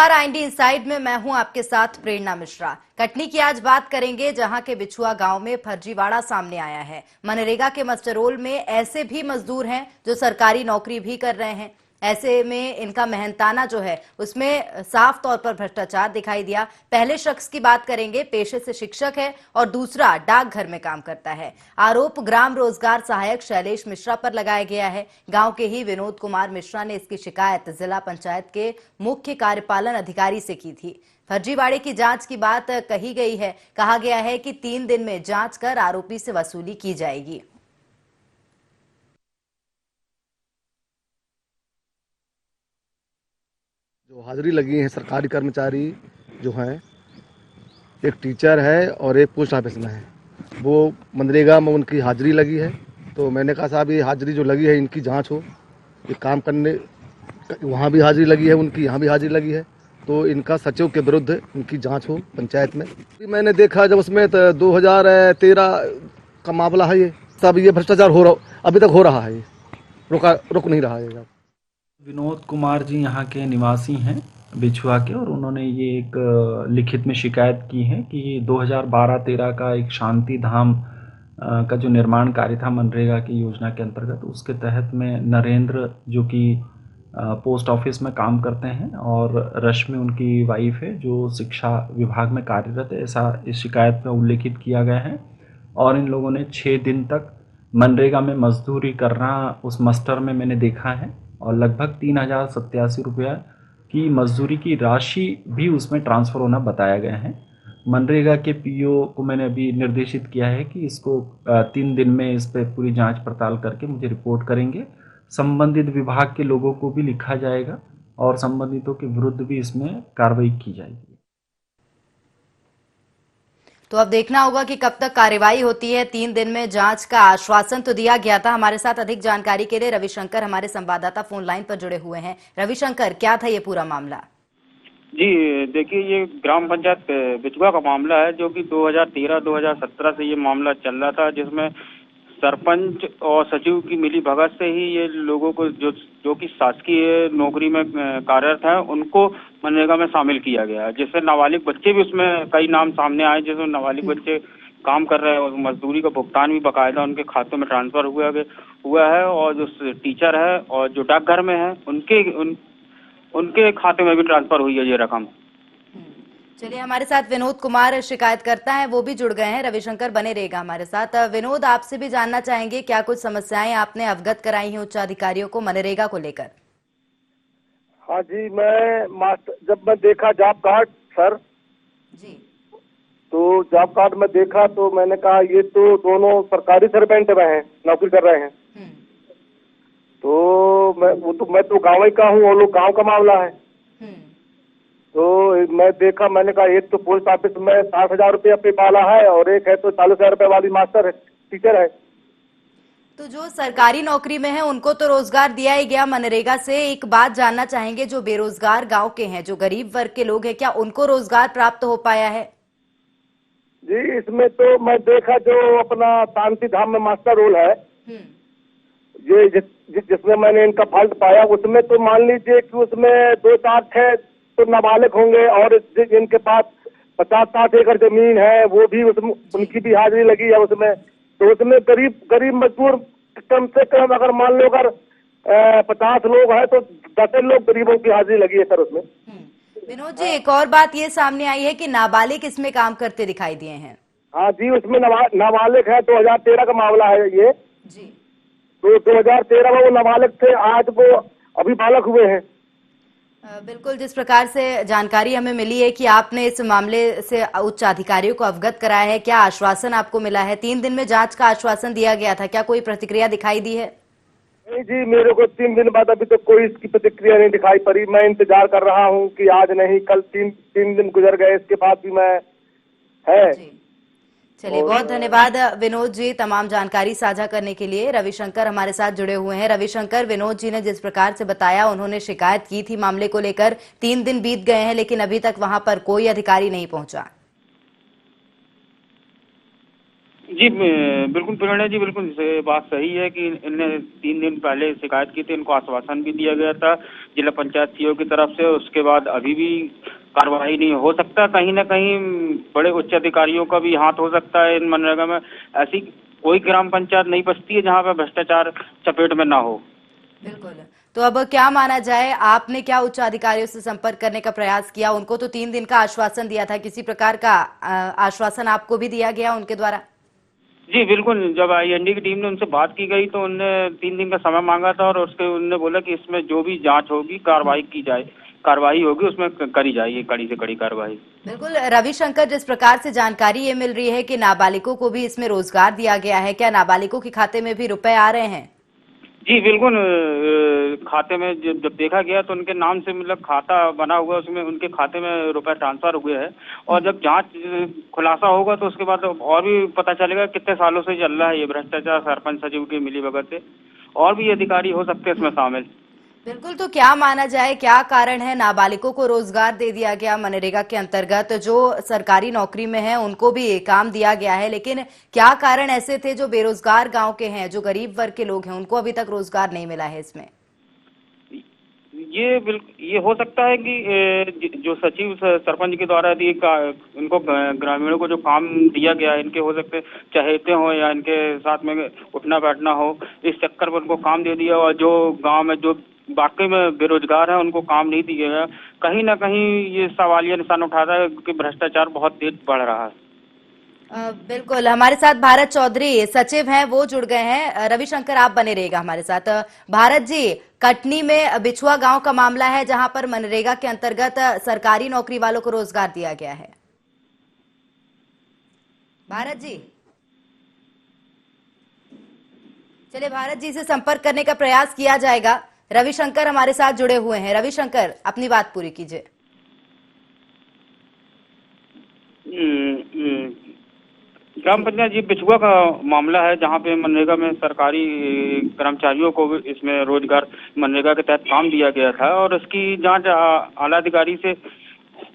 नमस्कार, IND inside में मैं हूं आपके साथ प्रेरणा मिश्रा। कटनी की आज बात करेंगे जहां के बिछुआ गांव में फर्जीवाड़ा सामने आया है। मनरेगा के मस्टर रोल में ऐसे भी मजदूर हैं जो सरकारी नौकरी भी कर रहे हैं। ऐसे में इनका मेहनताना जो है उसमें साफ तौर पर भ्रष्टाचार दिखाई दिया। पहले शख्स की बात करेंगे, पेशे से शिक्षक है और दूसरा डाकघर में काम करता है। आरोप ग्राम रोजगार सहायक शैलेश मिश्रा पर लगाया गया है। गांव के ही विनोद कुमार मिश्रा ने इसकी शिकायत जिला पंचायत के मुख्य कार्यपालन अधिकारी से की थी। फर्जीवाड़े की जांच की बात कही गई है। कहा गया है कि 3 दिन में जांच कर आरोपी से वसूली की जाएगी। जो हाजिरी लगी है सरकारी कर्मचारी जो हैं, एक टीचर है और एक पोस्ट ऑफिस में है, वो मनरेगा में उनकी हाजिरी लगी है। तो मैंने कहा साहब ये हाजिरी जो लगी है इनकी जांच हो, ये काम करने वहाँ भी हाजिरी लगी है उनकी, यहाँ भी हाजिरी लगी है, तो इनका सचिव के विरुद्ध इनकी जांच हो पंचायत में। मैंने देखा जब उसमें 2013 का मामला है, ये सब ये भ्रष्टाचार हो रहा, अभी तक हो रहा है, ये रुक नहीं रहा है। विनोद कुमार जी यहाँ के निवासी हैं बिछुआ के, और उन्होंने ये एक लिखित में शिकायत की है कि 2012-13 का एक शांति धाम का जो निर्माण कार्य था मनरेगा की योजना के अंतर्गत, उसके तहत में नरेंद्र जो कि पोस्ट ऑफिस में काम करते हैं और रश्मि उनकी वाइफ है जो शिक्षा विभाग में कार्यरत है, ऐसा इस शिकायत में उल्लेखित किया गया है। और इन लोगों ने 6 दिन तक मनरेगा में मजदूरी करना उस मस्टर में मैंने देखा है, और लगभग 3087 रुपया की मजदूरी की राशि भी उसमें ट्रांसफ़र होना बताया गया है। मनरेगा के पीओ को मैंने अभी निर्देशित किया है कि इसको 3 दिन में इस पर पूरी जांच पड़ताल करके मुझे रिपोर्ट करेंगे। संबंधित विभाग के लोगों को भी लिखा जाएगा और संबंधितों के विरुद्ध भी इसमें कार्रवाई की जाएगी। तो अब देखना होगा कि कब तक कार्रवाई होती है। 3 दिन में जांच का आश्वासन तो दिया गया था। हमारे साथ अधिक जानकारी के लिए रविशंकर हमारे संवाददाता फोन लाइन पर जुड़े हुए हैं। रविशंकर, क्या था ये पूरा मामला? जी देखिए, ये ग्राम पंचायत बिछुआ का मामला है जो कि 2013-2017 से ये मामला चल रहा था, जिसमें सरपंच और सचिव की मिली भगत से ही ये लोगों को जो कि शासकीय नौकरी में कार्यरत हैं उनको मनरेगा में शामिल किया गया है, जिससे नाबालिग बच्चे भी उसमें कई नाम सामने आए, जिसमें नाबालिग बच्चे काम कर रहे हैं और मजदूरी का भुगतान भी बाकायदा उनके खातों में ट्रांसफर हुआ है। और जो टीचर है और जो डाकघर में है उनके खाते में भी ट्रांसफर हुई है ये रकम। चलिए, हमारे साथ विनोद कुमार शिकायतकर्ता हैं, वो भी जुड़ गए हैं। रविशंकर बने रहेगा हमारे साथ। विनोद, आपसे भी जानना चाहेंगे क्या कुछ समस्याएं आपने अवगत कराई हैं उच्च अधिकारियों को मनरेगा को लेकर? हाँ जी, जब मैं देखा जॉब कार्ड सर जी, तो जॉब कार्ड में देखा तो मैंने कहा ये तो दोनों सरकारी सर्वेंट में हैं, नौकरी कर रहे हैं। तो मैं तो गाँव ही का हूँ और लोग गाँव का मामला है। तो मैं देखा, मैंने कहा एक तो पोस्ट ऑफिस में 60,000 रुपया पे वाला है और एक है तो 40,000 रुपये वाली मास्टर है, टीचर है। तो जो सरकारी नौकरी में है उनको तो रोजगार दिया ही गया मनरेगा से। एक बात जानना चाहेंगे, जो बेरोजगार गांव के हैं, जो गरीब वर्ग के लोग हैं, क्या उनको रोजगार प्राप्त हो पाया है? जी, इसमें तो मैं देखा जो अपना शांति धाम में मास्टर रोल है, ये जिसमें मैंने इनका फॉल्ट पाया, उसमें तो मान लीजिए कि उसमें 2-4 तो नाबालिग होंगे और जिनके पास 50-60 एकड़ जमीन है वो भी उसमें उनकी भी हाजिरी लगी है उसमें। तो उसमें गरीब मजदूर कम से कम अगर मान लो अगर 50 लोग हैं तो 10 लोग गरीबों की हाजिरी लगी है सर उसमें। विनोद जी, एक और बात ये सामने आई है कि नाबालिग इसमें काम करते दिखाई दिए हैं। हाँ जी, उसमें नाबालिग है, 2013 का मामला है ये जी। तो 2013 में वो नाबालिग थे, आज वो अभी बालक हुए हैं। बिल्कुल, जिस प्रकार से जानकारी हमें मिली है कि आपने इस मामले से उच्च अधिकारियों को अवगत कराया है, क्या आश्वासन आपको मिला है? 3 दिन में जांच का आश्वासन दिया गया था, क्या कोई प्रतिक्रिया दिखाई दी है? नहीं जी, मेरे को 3 दिन बाद अभी तो कोई इसकी प्रतिक्रिया नहीं दिखाई पड़ी। मैं इंतजार कर रहा हूँ कि आज नहीं कल, 3 दिन गुजर गए, इसके बाद भी मैं है। चलिए, बहुत धन्यवाद विनोद जी तमाम जानकारी साझा करने के लिए। रविशंकर हमारे साथ जुड़े हुए हैं। रविशंकर, विनोद जी ने जिस प्रकार से बताया, उन्होंने शिकायत की थी मामले को लेकर। 3 दिन बीत गए हैं लेकिन अभी तक वहां पर कोई अधिकारी नहीं पहुंचा। जी बिल्कुल प्रेरणा जी, बिल्कुल बात सही है कि इनने 3 दिन पहले शिकायत की थी, इनको आश्वासन भी दिया गया था जिला पंचायत सीईओ की तरफ से। उसके बाद अभी भी कार्रवाई नहीं हो सकता, कहीं ना कहीं बड़े उच्च अधिकारियों का भी हाथ हो सकता है इन मनरेगा में। ऐसी कोई ग्राम पंचायत नहीं बचती है जहाँ पे भ्रष्टाचार चपेट में ना हो। बिल्कुल। तो अब क्या माना जाए, आपने क्या उच्च अधिकारियों से संपर्क करने का प्रयास किया? उनको तो 3 दिन का आश्वासन दिया था, किसी प्रकार का आश्वासन आपको भी दिया गया उनके द्वारा? जी बिल्कुल, जब आईएनडी की टीम ने उनसे बात की गई तो उनने 3 दिन का समय मांगा था और उसके उनने बोला कि इसमें जो भी जांच होगी, कार्रवाई की जाए, कार्रवाई होगी उसमें करी जाएगी कड़ी से कड़ी कार्रवाई। बिल्कुल रविशंकर, जिस प्रकार से जानकारी ये मिल रही है कि नाबालिगों को भी इसमें रोजगार दिया गया है, क्या नाबालिगों के खाते में भी रुपए आ रहे हैं? जी बिल्कुल, खाते में जब देखा गया तो उनके नाम से मतलब खाता बना हुआ, उसमें उनके खाते में रुपए ट्रांसफर हुए हैं। और जब जांच खुलासा होगा तो उसके बाद और भी पता चलेगा कितने सालों से चल रहा है ये भ्रष्टाचार सरपंच सचिव की मिलीभगत से। और भी अधिकारी हो सकते हैं इसमें शामिल। बिल्कुल। तो क्या माना जाए, क्या कारण है नाबालिगों को रोजगार दे दिया गया मनरेगा के अंतर्गत? जो सरकारी नौकरी में है उनको भी काम दिया गया है, लेकिन क्या कारण ऐसे थे जो बेरोजगार गांव के हैं, जो गरीब वर्ग के लोग हैं, उनको अभी तक रोजगार नहीं मिला है इसमें? ये हो सकता है कि जो सचिव सरपंच के द्वारा इनको ग्रामीणों को जो काम दिया गया है, इनके हो सकते चहेते हो या इनके साथ में उठना बैठना हो, इस चक्कर में उनको काम दे दिया। और जो गांव में जो वाकई में बेरोजगार है उनको काम नहीं दिया गया। कहीं ना कहीं ये सवालिया निशान उठाता है कि भ्रष्टाचार बहुत तेज बढ़ रहा है। बिल्कुल। हमारे साथ भारत चौधरी सचिव हैं, वो जुड़ गए हैं। रविशंकर, आप बने रहेगा हमारे साथ। भारत जी, कटनी में बिछुआ गांव का मामला है जहां पर मनरेगा के अंतर्गत सरकारी नौकरी वालों को रोजगार दिया गया है। भारत जी, चलिए भारत जी से संपर्क करने का प्रयास किया जाएगा। रविशंकर हमारे साथ जुड़े हुए हैं। रविशंकर, अपनी बात पूरी कीजिए। ग्राम पंचायत जी बिछुआ का मामला है जहाँ पे मनरेगा में सरकारी कर्मचारियों को इसमें रोजगार मनरेगा के तहत काम दिया गया था और उसकी जांच आला अधिकारी से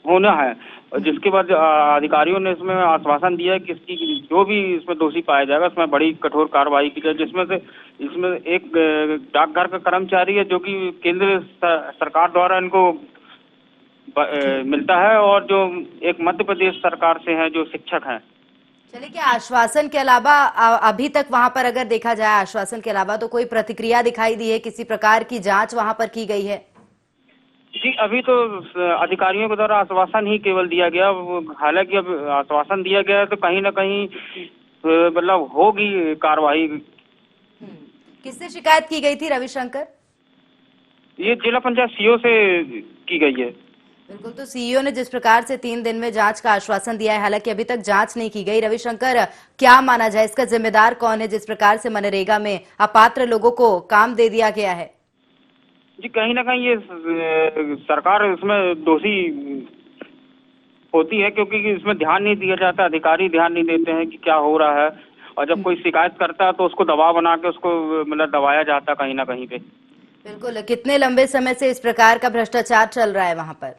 होना है। और जिसके बाद अधिकारियों ने इसमें आश्वासन दिया कि इसकी जो भी इसमें दोषी पाया जाएगा उसमें बड़ी कठोर कार्रवाई की जाए। इसमें एक डाकघर का कर्मचारी है जो कि केंद्र सरकार द्वारा इनको मिलता है और जो एक मध्य प्रदेश सरकार से है जो शिक्षक हैं। चलिए, क्या आश्वासन के अलावा अभी तक वहां पर अगर देखा जाए, आश्वासन के अलावा तो कोई प्रतिक्रिया दिखाई दी है? किसी प्रकार की जांच वहां पर की गई है? जी अभी तो अधिकारियों के द्वारा आश्वासन ही केवल दिया गया। हालांकि अब आश्वासन दिया गया है तो कहीं ना कहीं मतलब होगी कार्रवाई। किससे शिकायत की गई थी रविशंकर? ये जिला पंचायत सीईओ से की गई है। बिल्कुल। तो सीईओ ने जिस प्रकार से 3 दिन में जांच का आश्वासन दिया है, हालांकि अभी तक जांच नहीं की गई। रविशंकर, क्या माना जाए, इसका जिम्मेदार कौन है जिस प्रकार से मनरेगा में अपात्र लोगों को काम दे दिया गया है? जी कहीं ना कहीं ये सरकार इसमें दोषी होती है क्योंकि इसमें ध्यान नहीं दिया जाता, अधिकारी ध्यान नहीं देते हैं कि क्या हो रहा है। और जब कोई शिकायत करता है तो उसको दबाव बना के उसको मतलब दबाया जाता कहीं ना कहीं पे। बिल्कुल। कितने लंबे समय से इस प्रकार का भ्रष्टाचार चल रहा है वहां पर?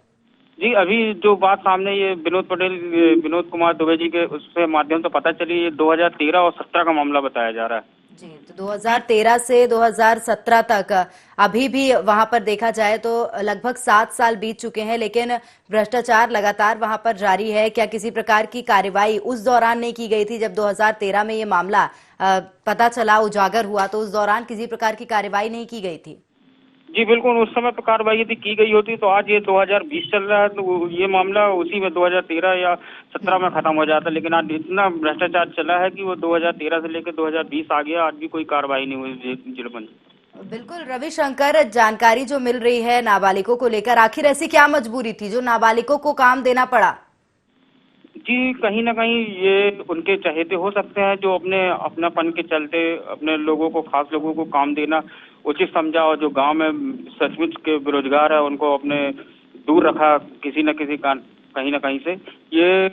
जी अभी जो बात सामने ये विनोद कुमार दुबे जी के उससे माध्यम से पता चली, ये 2013 और 17 का मामला बताया जा रहा है। जी, तो 2013 से 2017 तक अभी भी वहां पर देखा जाए तो लगभग 7 साल बीत चुके हैं, लेकिन भ्रष्टाचार लगातार वहां पर जारी है। क्या किसी प्रकार की कार्रवाई उस दौरान नहीं की गई थी जब 2013 में ये मामला पता चला, उजागर हुआ, तो उस दौरान किसी प्रकार की कार्रवाई नहीं की गई थी? जी बिल्कुल, उस समय पर कार्रवाई यदि की गई होती तो आज ये 2020 चल रहा है तो ये मामला उसी में 2013 या 17 में खत्म हो जाता। लेकिन आज इतना भ्रष्टाचार चला है कि वो 2013 से लेकर 2020 आ गया, आज भी कोई कार्रवाई नहीं हुई जिले में। बिल्कुल रविशंकर, जानकारी जो मिल रही है नाबालिगों को लेकर, आखिर ऐसी क्या मजबूरी थी जो नाबालिगों को काम देना पड़ा? जी कहीं ना कहीं ये उनके चहेते हो सकते हैं जो अपनापन के चलते अपने लोगों को, खास लोगों को काम देना उचित समझा और जो गांव में सचमुच के बेरोजगार है उनको अपने दूर रखा किसी न किसी कहीं ना कहीं से। ये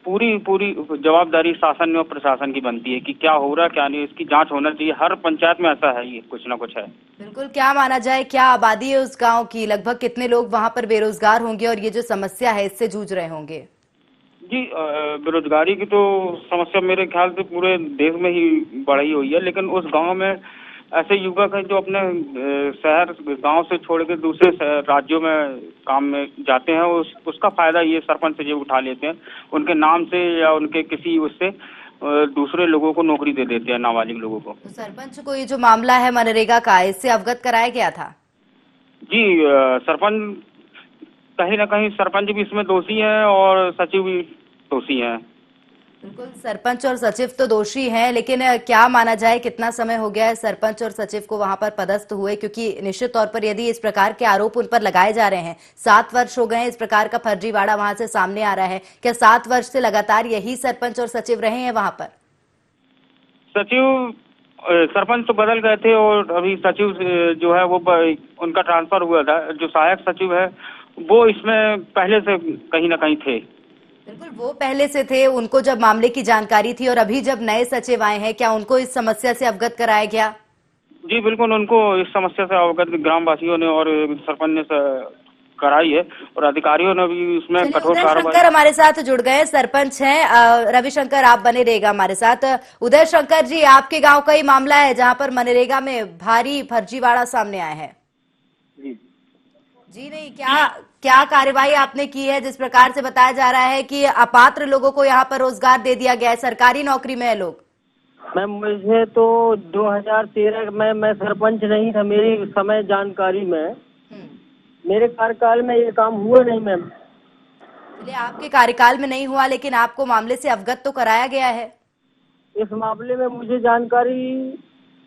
पूरी जवाबदारी शासन और प्रशासन की बनती है कि क्या हो रहा है क्या नहीं, इसकी जांच होना चाहिए। हर पंचायत में ऐसा है, ये कुछ ना कुछ है। बिल्कुल। क्या माना जाए, क्या आबादी है उस गांव की? लगभग कितने लोग वहां पर बेरोजगार होंगे और ये जो समस्या है इससे जूझ रहे होंगे? जी बेरोजगारी की तो समस्या मेरे ख्याल से पूरे देश में ही बढ़ी हुई है, लेकिन उस गांव में ऐसे युवक हैं जो अपने शहर गांव से छोड़ के दूसरे राज्यों में काम में जाते हैं। उसका फायदा ये सरपंच से ये उठा लेते हैं, उनके नाम से या उनके किसी उससे दूसरे लोगों को नौकरी दे देते हैं, नाबालिग लोगों को। तो सरपंच को ये जो मामला है मनरेगा का, इससे अवगत कराया गया था? जी सरपंच कहीं ना कहीं सरपंच भी इसमें दोषी हैं और सचिव भी दोषी हैं। बिल्कुल, सरपंच और सचिव तो दोषी हैं, लेकिन क्या माना जाए कितना समय हो गया है सरपंच और सचिव को वहां पर पदस्थ हुए? क्योंकि निश्चित तौर पर यदि इस प्रकार के आरोप उन पर लगाए जा रहे हैं, 7 वर्ष हो गए हैं इस प्रकार का फर्जीवाड़ा वहां से सामने आ रहा है, क्या 7 वर्ष से लगातार यही सरपंच और सचिव रहे हैं वहां पर? सचिव सरपंच तो बदल गए थे और अभी सचिव जो है वो उनका ट्रांसफर हुआ था। जो सहायक सचिव है वो इसमें पहले से कहीं ना कहीं थे। बिल्कुल, वो पहले से थे, उनको जब मामले की जानकारी थी, और अभी जब नए सचिव आए हैं, क्या उनको इस समस्या से अवगत कराया गया? जी बिल्कुल, उनको इस समस्या से अवगत ग्रामवासियों ने और सरपंच ने कराई है और अधिकारियों ने भी उसमें चलिए, कठोर उदय कार्रवाई। शंकर हमारे साथ जुड़ गए, सरपंच हैं। रविशंकर, आप बने रहेगा हमारे साथ। उदय शंकर जी, आपके गांव का ही मामला है जहां पर मनरेगा में भारी फर्जीवाड़ा सामने आया है। जी जी नहीं, क्या क्या कार्रवाई आपने की है? जिस प्रकार से बताया जा रहा है कि अपात्र लोगों को यहाँ पर रोजगार दे दिया गया है, सरकारी नौकरी में है लोग। मैम मुझे तो 2013 में मैं सरपंच नहीं था, मेरी समय जानकारी में मेरे कार्यकाल में ये काम हुआ नहीं मैम। चलिए, आपके कार्यकाल में नहीं हुआ, लेकिन आपको मामले से अवगत तो कराया गया है। इस मामले में मुझे जानकारी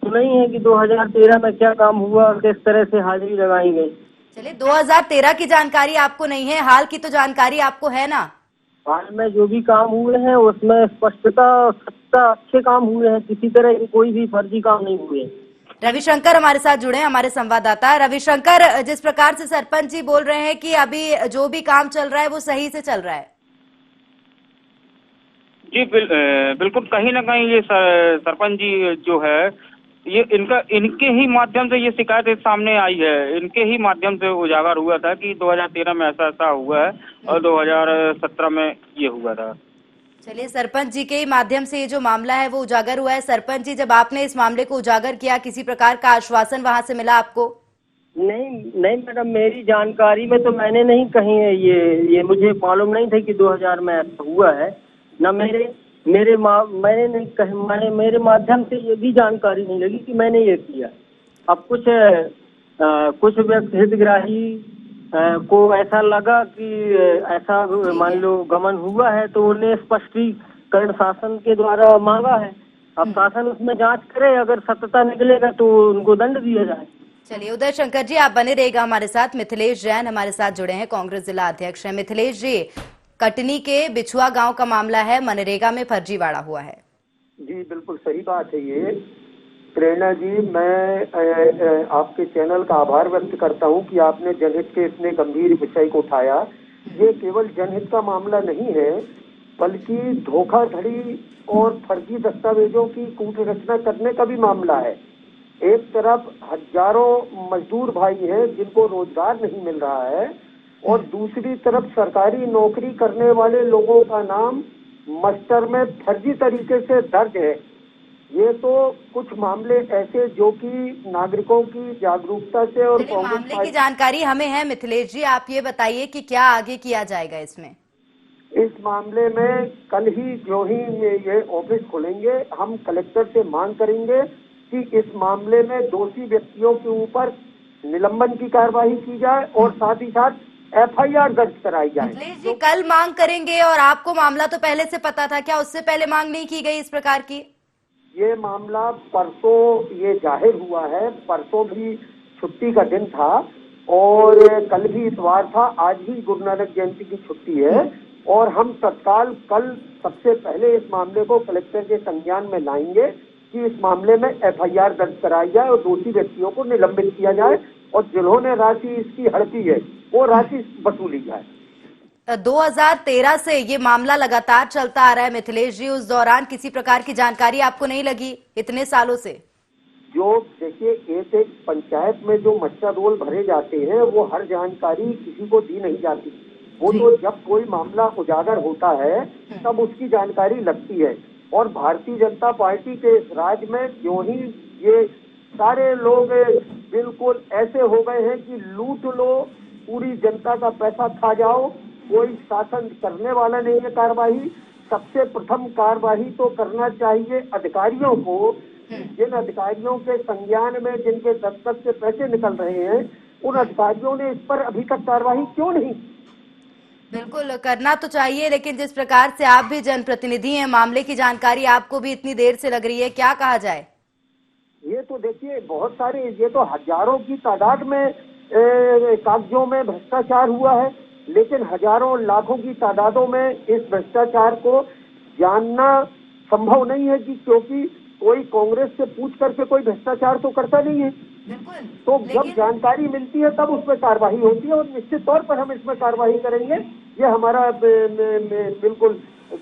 तो नहीं है कि 2013 में क्या काम हुआ, किस तरह से हाजिरी लगाई गई। चलिए, 2013 की जानकारी आपको नहीं है, हाल की तो जानकारी आपको है ना? हाल में जो भी काम हुए हैं उसमें स्पष्टता सत्ता अच्छे काम हुए हैं, किसी तरह के कोई भी फर्जी काम नहीं हुए। रविशंकर हमारे साथ जुड़े हैं, हमारे संवाददाता। रविशंकर, जिस प्रकार से सरपंच जी बोल रहे हैं कि अभी जो भी काम चल रहा है वो सही से चल रहा है। जी बिल्कुल, कहीं ना कहीं ये सरपंच जी जो है ये इनके ही माध्यम से ये शिकायत सामने आई है। इनके ही माध्यम से उजागर हुआ था कि 2013 में ऐसा ऐसा हुआ है और 2017 में ये हुआ था। चलिए, सरपंच जी के ही माध्यम से ये जो मामला है वो उजागर हुआ है। सरपंच जी, जब आपने इस मामले को उजागर किया, किसी प्रकार का आश्वासन वहां से मिला आपको? नहीं नहीं मैडम, मेरी जानकारी में तो मैंने नहीं कही है, ये मुझे मालूम नहीं था कि 2000 में ऐसा हुआ है। न मैंने नहीं कही, मेरे माध्यम से ये भी जानकारी नहीं लगी कि मैंने ये किया। अब कुछ व्यक्ति हितग्राही को ऐसा लगा कि ऐसा मान लो गमन हुआ है, तो उन्हें स्पष्टीकरण शासन के द्वारा मांगा है। अब शासन उसमें जांच करे, अगर सत्यता निकलेगा तो उनको दंड दिया जाए। चलिए, उदय शंकर जी आप बने रहेगा हमारे साथ। मिथिलेश जैन हमारे साथ जुड़े हैं, कांग्रेस जिला अध्यक्ष हैं। मिथिलेश जी, कटनी के बिछुआ गांव का मामला है, मनरेगा में फर्जीवाड़ा हुआ है। जी बिल्कुल सही बात है। ये प्रेरणा जी, मैं आपके चैनल का आभार व्यक्त करता हूं कि आपने जनहित के इतने गंभीर विषय को उठाया। ये केवल जनहित का मामला नहीं है, बल्कि धोखाधड़ी और फर्जी दस्तावेजों की कूटरचना करने का भी मामला है। एक तरफ हजारों मजदूर भाई हैं जिनको रोजगार नहीं मिल रहा है, और दूसरी तरफ सरकारी नौकरी करने वाले लोगों का नाम मस्टर में फर्जी तरीके से दर्ज है। ये तो कुछ मामले ऐसे जो कि नागरिकों की जागरूकता से और मामले की जानकारी हमें है। मिथिलेश जी, आप ये बताइए कि क्या आगे किया जाएगा इसमें? इस मामले में कल ही जो ही ये ऑफिस खुलेंगे, हम कलेक्टर से मांग करेंगे कि इस मामले में दोषी व्यक्तियों के ऊपर निलंबन की कार्रवाई की जाए और साथ ही साथ FIR दर्ज कराई जाए। मिथिलेश जी, कल मांग करेंगे, और आपको मामला तो पहले से पता था, क्या उससे पहले मांग नहीं की गई इस प्रकार की? ये मामला परसों ये जाहिर हुआ है, परसों भी छुट्टी का दिन था और कल भी इतवार था, आज भी गुरु नानक जयंती की छुट्टी है, और हम तत्काल कल सबसे पहले इस मामले को कलेक्टर के संज्ञान में लाएंगे कि इस मामले में FIR दर्ज कराई जाए और दोषी व्यक्तियों को निलंबित किया जाए और जिन्होंने राशि इसकी हड़पी है वो राशि वसूली जाए। 2013 से ये मामला लगातार चलता आ रहा है मिथिलेश जी, उस दौरान किसी प्रकार की जानकारी आपको नहीं लगी इतने सालों से? जो देखिए, एक पंचायत में जो मच्चा रोल भरे जाते हैं वो हर जानकारी किसी को दी नहीं जाती। वो तो जब कोई मामला उजागर होता है तब उसकी जानकारी लगती है। और भारतीय जनता पार्टी के इस राज में क्यों ही ये सारे लोग बिल्कुल ऐसे हो गए हैं कि लूट लो, पूरी जनता का पैसा खा जाओ, कोई शासन करने वाला नहीं है कार्रवाई। सबसे प्रथम कार्रवाई तो करना चाहिए अधिकारियों को। जिन अधिकारियों के संज्ञान में जिनके दस्तक से पैसे निकल रहे हैं, उन अधिकारियों ने इस पर अभी तक कार्रवाई क्यों नहीं? बिल्कुल करना तो चाहिए, लेकिन जिस प्रकार से आप भी जनप्रतिनिधि हैं, मामले की जानकारी आपको भी इतनी देर से लग रही है, क्या कहा जाए? ये तो देखिए बहुत सारे, ये तो हजारों की तादाद में कागजों में भ्रष्टाचार हुआ है, लेकिन हजारों लाखों की तादादों में इस भ्रष्टाचार को जानना संभव नहीं है कि क्योंकि कोई कांग्रेस से पूछ करके कोई भ्रष्टाचार तो करता नहीं है। बिल्कुल। तो जब जानकारी मिलती है तब उसमें कार्रवाई होती है और निश्चित तौर पर हम इसमें कार्रवाई करेंगे। ये हमारा बिल्कुल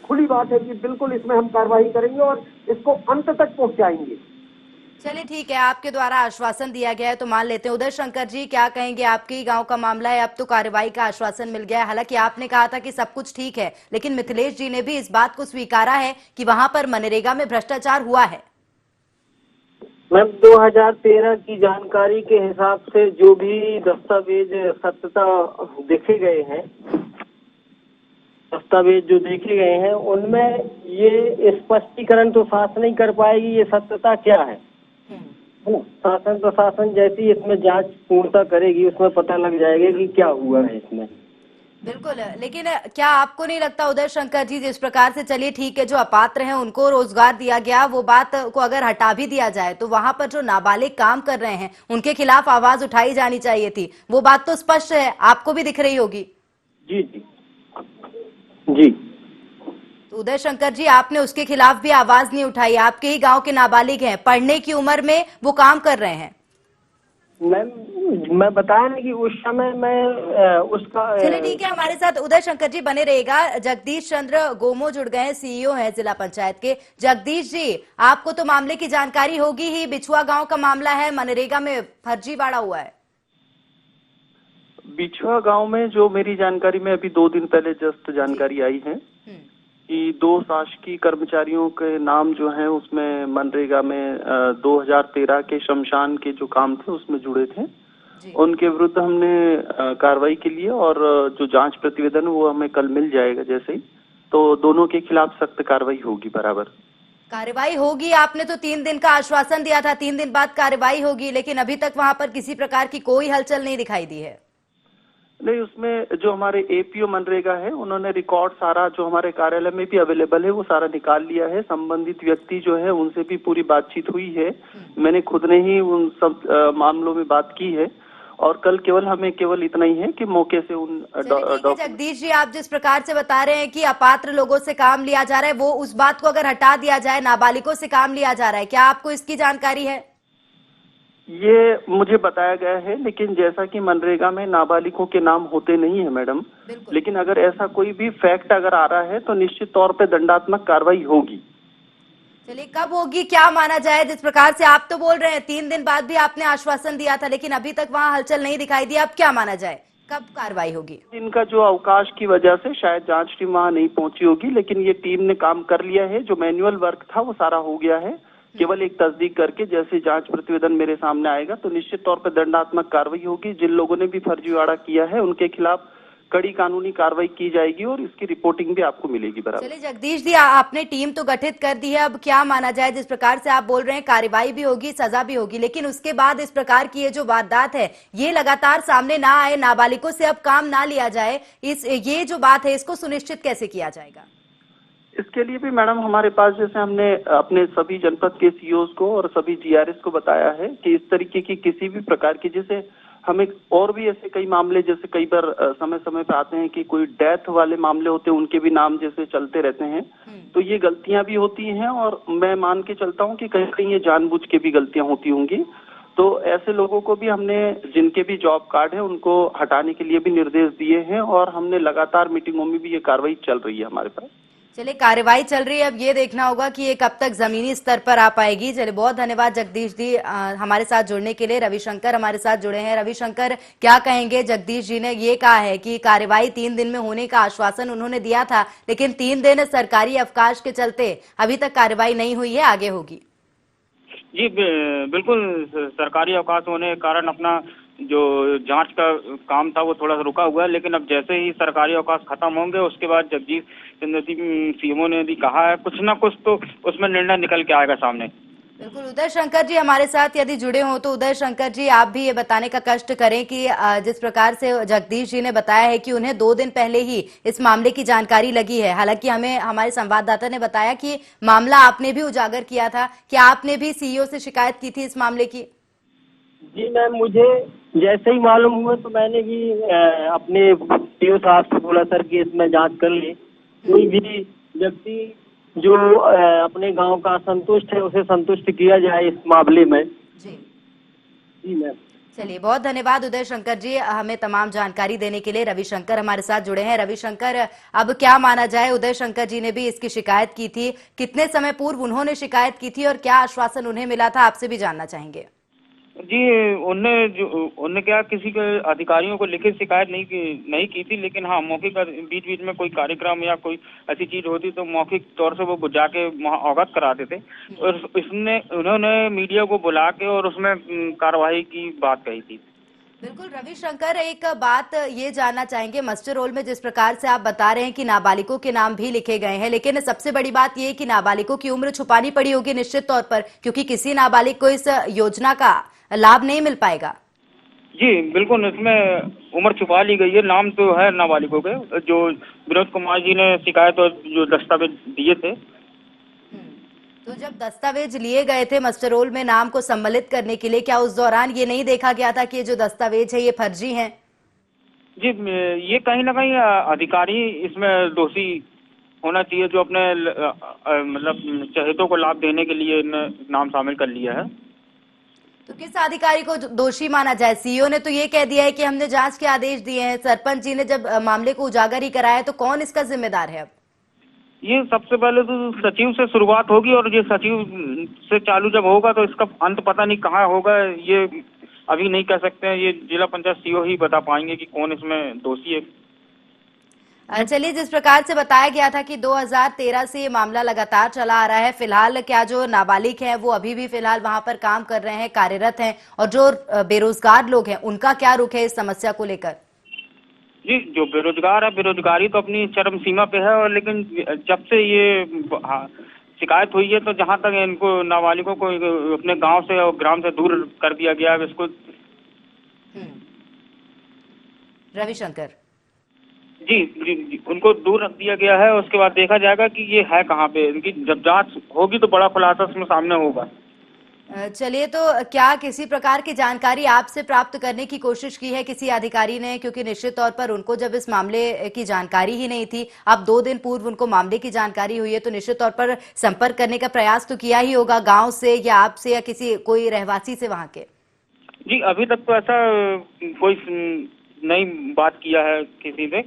खुली बात है कि बिल्कुल इसमें हम कार्रवाई करेंगे और इसको अंत तक पहुंचाएंगे। चलिए ठीक है, आपके द्वारा आश्वासन दिया गया है तो मान लेते हैं। उदय शंकर जी, क्या कहेंगे? आपके ही गांव का मामला है, अब तो कार्रवाई का आश्वासन मिल गया है। हालांकि आपने कहा था कि सब कुछ ठीक है, लेकिन मिथिलेश जी ने भी इस बात को स्वीकारा है कि वहां पर मनरेगा में भ्रष्टाचार हुआ है। मैम 2013 की जानकारी के हिसाब से जो भी दस्तावेज सत्यता देखे गए हैं, दस्तावेज जो देखे गए हैं, उनमें ये स्पष्टीकरण तो शासन नहीं कर पाएगी ये सत्यता क्या है। शासन प्रशासन जैसी इसमें जांच पूर्णता करेगी, उसमें पता लग जाएगा कि क्या हुआ है इसमें। बिल्कुल, लेकिन क्या आपको नहीं लगता उदय शंकर जी, जिस प्रकार से, चलिए ठीक है, जो अपात्र हैं उनको रोजगार दिया गया, वो बात को अगर हटा भी दिया जाए तो वहां पर जो नाबालिग काम कर रहे हैं उनके खिलाफ आवाज उठाई जानी चाहिए थी, वो बात तो स्पष्ट है, आपको भी दिख रही होगी। जी जी जी। तो उदय शंकर जी, आपने उसके खिलाफ भी आवाज नहीं उठाई। आपके ही गांव के नाबालिग हैं, पढ़ने की उम्र में वो काम कर रहे हैं। मैम मैं बताया ना कि उस समय मैं उसका चलिए ठीक है, हमारे साथ उदय शंकर जी बने रहेगा। जगदीश चंद्र गोमो जुड़ गए हैं, सीईओ हैं जिला पंचायत के। जगदीश जी, आपको तो मामले की जानकारी होगी ही, बिछुआ गांव का मामला है, मनरेगा में फर्जीवाड़ा हुआ है। बिछुआ गांव में जो मेरी जानकारी में अभी 2 दिन पहले जस्ट जानकारी आई है कि 2 शासकीय कर्मचारियों के नाम जो हैं उसमें मनरेगा में 2013 के शमशान के जो काम थे उसमें जुड़े थे। उनके विरुद्ध हमने कार्रवाई के लिए, और जो जांच प्रतिवेदन वो हमें कल मिल जाएगा जैसे ही, तो दोनों के खिलाफ सख्त कार्रवाई होगी। बराबर कार्रवाई होगी। आपने तो 3 दिन का आश्वासन दिया था, 3 दिन बाद कार्रवाई होगी, लेकिन अभी तक वहां पर किसी प्रकार की कोई हलचल नहीं दिखाई दी है। नहीं, उसमें जो हमारे एपीओ मनरेगा है उन्होंने रिकॉर्ड सारा जो हमारे कार्यालय में भी अवेलेबल है वो सारा निकाल लिया है। संबंधित व्यक्ति जो है उनसे भी पूरी बातचीत हुई है। मैंने खुद ने ही उन सब मामलों में बात की है, और कल हमें केवल इतना ही है कि मौके से उन जगदीश जी, आप जिस प्रकार से बता रहे हैं कि अपात्र लोगों से काम लिया जा रहा है, वो उस बात को अगर हटा दिया जाए, नाबालिगों से काम लिया जा रहा है, क्या आपको इसकी जानकारी है? ये मुझे बताया गया है, लेकिन जैसा कि मनरेगा में नाबालिगों के नाम होते नहीं है मैडम, लेकिन अगर ऐसा कोई भी फैक्ट अगर आ रहा है तो निश्चित तौर पे दंडात्मक कार्रवाई होगी। चलिए, कब होगी, क्या माना जाए? जिस प्रकार से आप तो बोल रहे हैं 3 दिन बाद भी आपने आश्वासन दिया था, लेकिन अभी तक वहां हलचल नहीं दिखाई दी, अब क्या माना जाए, कब कार्रवाई होगी? इनका जो अवकाश की वजह से शायद जांच टीम वहां नहीं पहुंची होगी, लेकिन ये टीम ने काम कर लिया है। जो मैनुअल वर्क था वो सारा हो गया है, केवल एक तस्दीक करके जैसे जांच प्रतिवेदन मेरे सामने आएगा तो निश्चित तौर पर दंडात्मक कार्रवाई होगी। जिन लोगों ने भी फर्जीवाड़ा किया है उनके खिलाफ कड़ी कानूनी कार्रवाई की जाएगी और इसकी रिपोर्टिंग भी आपको मिलेगी। बराबर। चलिए जगदीश जी, आपने टीम तो गठित कर दी है, अब क्या माना जाए? जिस प्रकार से आप बोल रहे हैं कार्रवाई भी होगी, सजा भी होगी, लेकिन उसके बाद इस प्रकार की ये जो वारदात है ये लगातार सामने ना आए, नाबालिगों से अब काम ना लिया जाए, ये जो बात है इसको सुनिश्चित कैसे किया जाएगा? इसके लिए भी मैडम हमारे पास, जैसे हमने अपने सभी जनपद के सीईओज को और सभी जीआरएस को बताया है कि इस तरीके की किसी भी प्रकार की, जैसे हमें और भी ऐसे कई मामले, जैसे कई बार समय समय पे आते हैं कि कोई डेथ वाले मामले होते हैं, उनके भी नाम जैसे चलते रहते हैं, तो ये गलतियां भी होती हैं, और मैं मान के चलता हूं कि कहीं कहीं ये जानबूझ के भी गलतियां होती होंगी। तो ऐसे लोगों को भी हमने, जिनके भी जॉब कार्ड है, उनको हटाने के लिए भी निर्देश दिए हैं, और हमने लगातार मीटिंगों में भी ये कार्रवाई चल रही है हमारे पास। चलिए, कार्रवाई चल रही है, अब ये देखना होगा कि ये कब तक जमीनी स्तर पर आ पाएगी। चलिए, बहुत धन्यवाद जगदीश जी हमारे साथ जुड़ने के लिए। रविशंकर हमारे साथ जुड़े हैं। रविशंकर, क्या कहेंगे? जगदीश जी ने ये कहा है कि कार्रवाई 3 दिन में होने का आश्वासन उन्होंने दिया था, लेकिन 3 दिन सरकारी अवकाश के चलते अभी तक कार्रवाई नहीं हुई है, आगे होगी। जी बिल्कुल, सरकारी अवकाश होने के कारण अपना जो जांच का काम था वो थोड़ा सा रुका हुआ है, लेकिन अब जैसे ही सरकारी अवकाश खत्म होंगे उसके बाद जगदीश चंद्र सीएमओ ने भी कहा है कुछ ना कुछ तो उसमें निर्णय निकल के आएगा सामने। बिल्कुल, उदय शंकर जी हमारे साथ यदि जुड़े हों तो उदय शंकर जी, आप भी ये बताने का कष्ट करें कि जिस प्रकार से जगदीश जी ने बताया है कि उन्हें 2 दिन पहले ही इस मामले की जानकारी लगी है। हालांकि हमें हमारे संवाददाता ने बताया कि मामला आपने भी उजागर किया था, क्या आपने भी सीईओ से शिकायत की थी इस मामले की? जी मैम, मुझे जैसे ही मालूम हुआ तो मैंने भी अपने सीईओ साहब से बोला सर कि इसमें जांच कर ले, कोई भी व्यक्ति जो अपने गांव का असंतुष्ट है उसे संतुष्ट किया जाए इस मामले में। जी मैम। चलिए, बहुत धन्यवाद उदय शंकर जी हमें तमाम जानकारी देने के लिए। रविशंकर हमारे साथ जुड़े हैं। रविशंकर, अब क्या माना जाए, उदय शंकर जी ने भी इसकी शिकायत की थी, कितने समय पूर्व उन्होंने शिकायत की थी और क्या आश्वासन उन्हें मिला था, आपसे भी जानना चाहेंगे। जी उनने क्या किसी के अधिकारियों को लिखित शिकायत नहीं की थी, लेकिन हाँ मौखिक बीच बीच में कोई कार्यक्रम या कोई ऐसी चीज होती तो मौखिक तौर से वो जाके वहाँ अवगत कराते थे और उन्होंने मीडिया को बुला के और उसमें कार्रवाई की बात कही थी। बिल्कुल रविशंकर, एक बात ये जानना चाहेंगे, मस्टर रोल में जिस प्रकार से आप बता रहे हैं कि नाबालिगों के नाम भी लिखे गए हैं, लेकिन सबसे बड़ी बात ये है कि नाबालिगों की उम्र छुपानी पड़ी होगी निश्चित तौर पर, क्योंकि किसी नाबालिग को इस योजना का लाभ नहीं मिल पाएगा। जी बिल्कुल, इसमें उम्र छुपा ली गई है, नाम तो है नाबालिगों के, जो विनोद कुमार जी ने शिकायत और जो दस्तावेज दिए थे। तो जब दस्तावेज लिए गए थे मस्टर रोल में नाम को सम्मिलित करने के लिए, क्या उस दौरान ये नहीं देखा गया था कि ये जो दस्तावेज है ये फर्जी हैं? जी ये कहीं ना कहीं अधिकारी इसमें दोषी होना चाहिए, जो अपने मतलब चहेतों को लाभ देने के लिए नाम शामिल कर लिया है। तो किस अधिकारी को दोषी माना जाए? सीईओ ने तो ये कह दिया है कि हमने जांच के आदेश दिए हैं, सरपंच जी ने जब मामले को उजागर ही कराया, तो कौन इसका जिम्मेदार है अब? ये सबसे पहले तो सचिव से शुरुआत होगी और ये सचिव से चालू जब होगा तो इसका अंत पता नहीं कहाँ होगा, ये अभी नहीं कह सकते हैं, ये जिला पंचायत सीईओ ही बता पाएंगे कि कौन इसमें दोषी है। चलिए, जिस प्रकार से बताया गया था कि 2013 से ये मामला लगातार चला आ रहा है, फिलहाल क्या जो नाबालिग हैं वो अभी भी फिलहाल वहां पर काम कर रहे हैं, कार्यरत हैं, और जो बेरोजगार लोग हैं उनका क्या रुख है इस समस्या को लेकर? जी जो बेरोजगार है, बेरोजगारी तो अपनी चरम सीमा पे है, और लेकिन जब से ये शिकायत हुई है तो जहां तक इनको नाबालिगों को अपने गांव से और ग्राम से दूर कर दिया गया है इसको। रविशंकर जी उनको दूर रख दिया गया है, उसके बाद देखा जाएगा कि ये है कहाँ पे, इनकी जब जांच होगी तो बड़ा खुलासा इसमें सामने होगा। चलिए, तो क्या किसी प्रकार की जानकारी आपसे प्राप्त करने की कोशिश की है किसी अधिकारी ने? क्योंकि निश्चित तौर पर उनको जब इस मामले की जानकारी ही नहीं थी, अब 2 दिन पूर्व उनको मामले की जानकारी हुई है, तो निश्चित तौर पर संपर्क करने का प्रयास तो किया ही होगा गांव से या आपसे या किसी कोई रहवासी से वहां के। जी अभी तक तो ऐसा कोई नई बात किया है किसी से।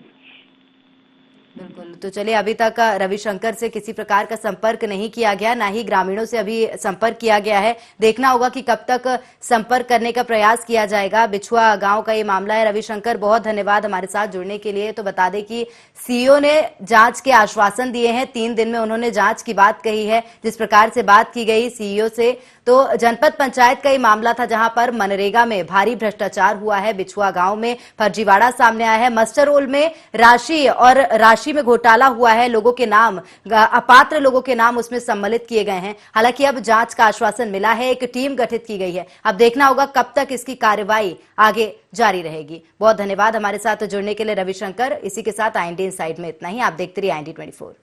बिल्कुल, तो चलिए, अभी तक रविशंकर से किसी प्रकार का संपर्क नहीं किया गया, ना ही ग्रामीणों से अभी संपर्क किया गया है। देखना होगा कि कब तक संपर्क करने का प्रयास किया जाएगा। बिछुआ गांव का ये मामला है। रविशंकर, बहुत धन्यवाद हमारे साथ जुड़ने के लिए। तो बता दें कि सीईओ ने जांच के आश्वासन दिए हैं, 3 दिन में उन्होंने जांच की बात कही है। जिस प्रकार से बात की गई सीईओ से, तो जनपद पंचायत का ये मामला था जहां पर मनरेगा में भारी भ्रष्टाचार हुआ है। बिछुआ गांव में फर्जीवाड़ा सामने आया है, मस्टर रोल में राशि में घोटाला हुआ है, लोगों के नाम, अपात्र लोगों के नाम उसमें सम्मिलित किए गए हैं। हालांकि अब जांच का आश्वासन मिला है, एक टीम गठित की गई है। अब देखना होगा कब तक इसकी कार्रवाई आगे जारी रहेगी। बहुत धन्यवाद हमारे साथ जुड़ने के लिए रविशंकर। इसी के साथ IND इनसाइड में इतना ही। आप देखते रहिए IND 24।